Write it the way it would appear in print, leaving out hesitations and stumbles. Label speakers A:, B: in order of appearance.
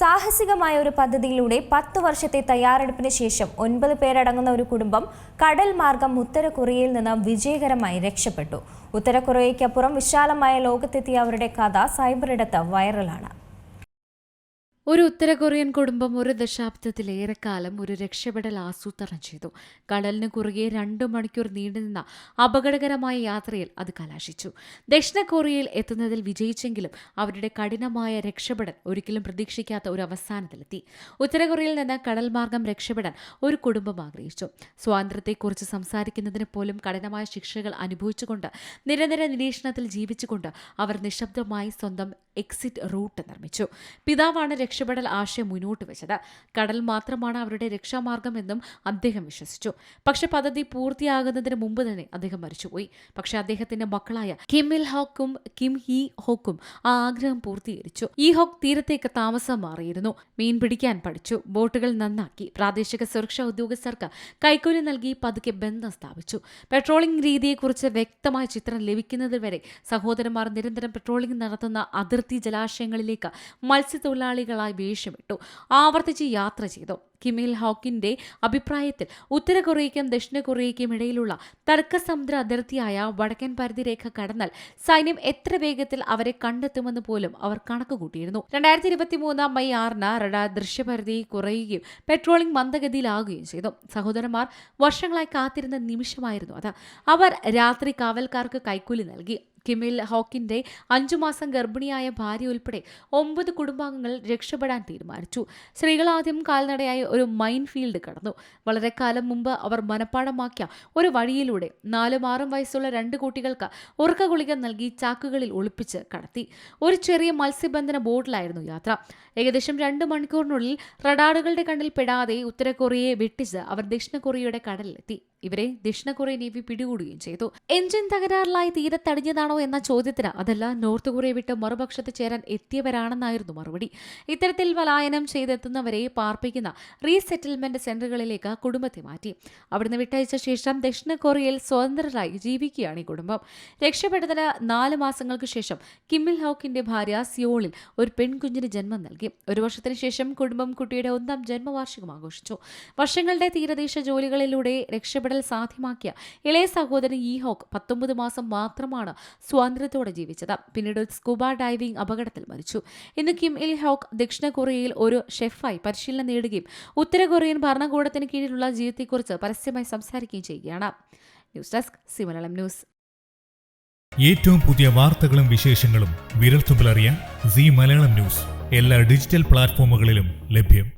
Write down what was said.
A: സാഹസികമായ ഒരു പദ്ധതിയിലൂടെ 10 വർഷത്തെ തയ്യാറെടുപ്പിന് ശേഷം 9 പേരടങ്ങുന്ന ഒരു കുടുംബം കടൽ മാർഗം ഉത്തര കൊറിയയിൽ നിന്ന് വിജയകരമായി രക്ഷപ്പെട്ടു. ഉത്തര കൊറിയയ്ക്കപ്പുറം വിശാലമായ ലോകത്തെത്തിയ അവരുടെ കഥ സൈബറിടത്ത് വൈറലാണ്.
B: ഒരു ഉത്തര കൊറിയൻ കുടുംബം ഒരു ദശാബ്ദത്തിലേറെക്കാലം ഒരു രക്ഷപ്പെടൽ ആസൂത്രണം ചെയ്തു. കടലിന് കുറുകെ 2 മണിക്കൂർ നീണ്ടുനിന്ന അപകടകരമായ യാത്രയിൽ അത് കലാശിച്ചു. ദക്ഷിണ കൊറിയയിൽ എത്തുന്നതിൽ വിജയിച്ചെങ്കിലും അവരുടെ കഠിനമായ രക്ഷപ്പെടൽ ഒരിക്കലും പ്രതീക്ഷിക്കാത്ത ഒരു അവസാനത്തിലെത്തി. ഉത്തര കൊറിയയിൽ നിന്ന് കടൽ മാർഗം രക്ഷപ്പെടാൻ ഒരു കുടുംബം ആഗ്രഹിച്ചു. സ്വാതന്ത്ര്യത്തെക്കുറിച്ച് സംസാരിക്കുന്നതിന് പോലും കഠിനമായ ശിക്ഷകൾ അനുഭവിച്ചുകൊണ്ട് നിരന്തര നിരീക്ഷണത്തിൽ ജീവിച്ചുകൊണ്ട് അവർ നിശബ്ദമായി സ്വന്തം എക്സിറ്റ് റൂട്ട് നിർമ്മിച്ചു. പിതാവാണ് രക്ഷപ്പെടൽ ആശയം മുന്നോട്ട് വെച്ചത്. കടൽ മാത്രമാണ് അവരുടെ രക്ഷാമാർഗമെന്നും അദ്ദേഹം വിശ്വസിച്ചു. പക്ഷെ പദ്ധതി പൂർത്തിയാകുന്നതിന് മുമ്പ് തന്നെ അദ്ദേഹം മരിച്ചുപോയി. പക്ഷെ അദ്ദേഹത്തിന്റെ മക്കളായ കിം ഇൽ ഹോക്കും കിം ഹി ഹോക്കും ആ ആഗ്രഹം പൂർത്തീകരിച്ചു. ഈ ഹോക്ക് തീരത്തേക്ക് താമസം മാറിയിരുന്നു. മീൻ പിടിക്കാൻ പഠിച്ചു. ബോട്ടുകൾ നന്നാക്കി. പ്രാദേശിക സുരക്ഷാ ഉദ്യോഗസ്ഥർക്ക് കൈക്കൂലി നൽകി പതുക്കെ ബന്ധം സ്ഥാപിച്ചു. പെട്രോളിംഗ് രീതിയെക്കുറിച്ച് വ്യക്തമായ ചിത്രം ലഭിക്കുന്നതുവരെ സഹോദരന്മാർ നിരന്തരം പെട്രോളിംഗ് നടത്തുന്ന അതിർത്തി ജലാശയങ്ങളിലേക്ക് മത്സ്യത്തൊഴിലാളികളായി വേഷമിട്ടു. ആവർത്തിച്ച് യാത്ര ചെയ്തു. കിം ഇൽ ഹോക്കിന്റെ അഭിപ്രായത്തിൽ ഉത്തര കൊറിയയ്ക്കും ദക്ഷിണ കൊറിയയ്ക്കും ഇടയിലുള്ള തർക്കസമുദ്ര അതിർത്തിയായ വടക്കൻ പരിധിരേഖ കടന്നാൽ സൈന്യം എത്ര വേഗത്തിൽ അവരെ കണ്ടെത്തുമെന്ന് പോലും അവർ കണക്കുകൂട്ടിയിരുന്നു. 2023 മെയ് 6 റഡാർ ദൃശ്യപരിധി കുറയുകയും പെട്രോളിംഗ് മന്ദഗതിയിലാകുകയും ചെയ്തു. സഹോദരന്മാർ വർഷങ്ങളായി കാത്തിരുന്ന നിമിഷമായിരുന്നു അത്. അവർ രാത്രി കാവൽക്കാർക്ക് കൈക്കൂലി നൽകി. കിം ഇൽ ഹോക്കിന്റെ 5 മാസം ഗർഭിണിയായ ഭാര്യ ഉൾപ്പെടെ 9 കുടുംബാംഗങ്ങൾ രക്ഷപ്പെടാൻ തീരുമാനിച്ചു. സ്ത്രീകൾ ആദ്യം കാൽനടയായി ഒരു മൈൻ ഫീൽഡ് കടന്നു. വളരെ കാലം മുമ്പ് അവർ മനഃപ്പാടമാക്കിയ ഒരു വഴിയിലൂടെ 4ഉം 6ഉം വയസ്സുള്ള 2 കുട്ടികൾക്ക് ഉറക്ക ഗുളിക നൽകി ചാക്കുകളിൽ ഒളിപ്പിച്ച് കടത്തി. ഒരു ചെറിയ മത്സ്യബന്ധന ബോട്ടിലായിരുന്നു യാത്ര. ഏകദേശം 2 മണിക്കൂറിനുള്ളിൽ റഡാറുകളുടെ കണ്ണിൽ പെടാതെ ഉത്തര കൊറിയയെ വെട്ടിച്ച് അവർ ദക്ഷിണ കൊറിയയുടെ കടലിലെത്തി. ഇവരെ ദക്ഷിണ കൊറിയൻ നേവി പിടികൂടുകയും ചെയ്തു. എഞ്ചിൻ തകരാറിലായി തീരത്തടിഞ്ഞതാണോ എന്ന ചോദ്യത്തിന് അതല്ല, നോർത്ത് കൊറിയ വിട്ട് മറുപക്ഷത്ത് ചേരാൻ എത്തിയവരാണെന്നായിരുന്നു മറുപടി. ഇത്തരത്തിൽ പലായനം ചെയ്തെത്തുന്നവരെ പാർപ്പിക്കുന്ന റീസെറ്റിൽമെന്റ് സെന്ററുകളിലേക്ക് കുടുംബത്തെ മാറ്റി. അവിടുന്ന് വിട്ടയച്ച ശേഷം ദക്ഷിണ കൊറിയയിൽ സ്വതന്ത്രരായി ജീവിക്കുകയാണ് ഈ കുടുംബം. രക്ഷപ്പെട്ടതിന് 4 മാസങ്ങൾക്ക് ശേഷം കിം ഇൽ ഹോക്കിന്റെ ഭാര്യ സിയോളിൽ ഒരു പെൺകുഞ്ഞിന് ജന്മം നൽകി. 1 വർഷത്തിന് ശേഷം കുടുംബം കുട്ടിയുടെ 1ാം ജന്മവാർഷികം ആഘോഷിച്ചു. വർഷങ്ങളുടെ തീരദേശ ജോലികളിലൂടെ രക്ഷപ്പെടൽ സാധ്യമാക്കിയ ഇളയ സഹോദരൻ ഈ ഹോക്ക് 19 മാസം മാത്രമാണ് സ്വാതന്ത്ര്യത്തോടെ ജീവിച്ചത്. പിന്നീട് സ്കൂബ ഡൈവിംഗ് അപകടത്തിൽ മരിച്ചു. ഇന്ന് കിം ഇൽ ഹോക്ക് ദക്ഷിണ കൊറിയയിൽ ഒരു ഷെഫായി പരിശീലനം നേടുകയും ഉത്തര കൊറിയൻ ഭരണകൂടത്തിന് കീഴിലുള്ള ജീവിതത്തെക്കുറിച്ച് പരസ്യമായി സംസാരിക്കുകയും ചെയ്യുകയാണ്. News desk C Malayalam news.
C: ഏറ്റവും പുതിയ വാർത്തകളും വിശേഷങ്ങളും വിരൽത്തുമ്പിലറിയാൻ സി മലയാളം ന്യൂസ് എല്ലാ ഡിജിറ്റൽ പ്ലാറ്റ്ഫോമുകളിലും ലഭ്യം.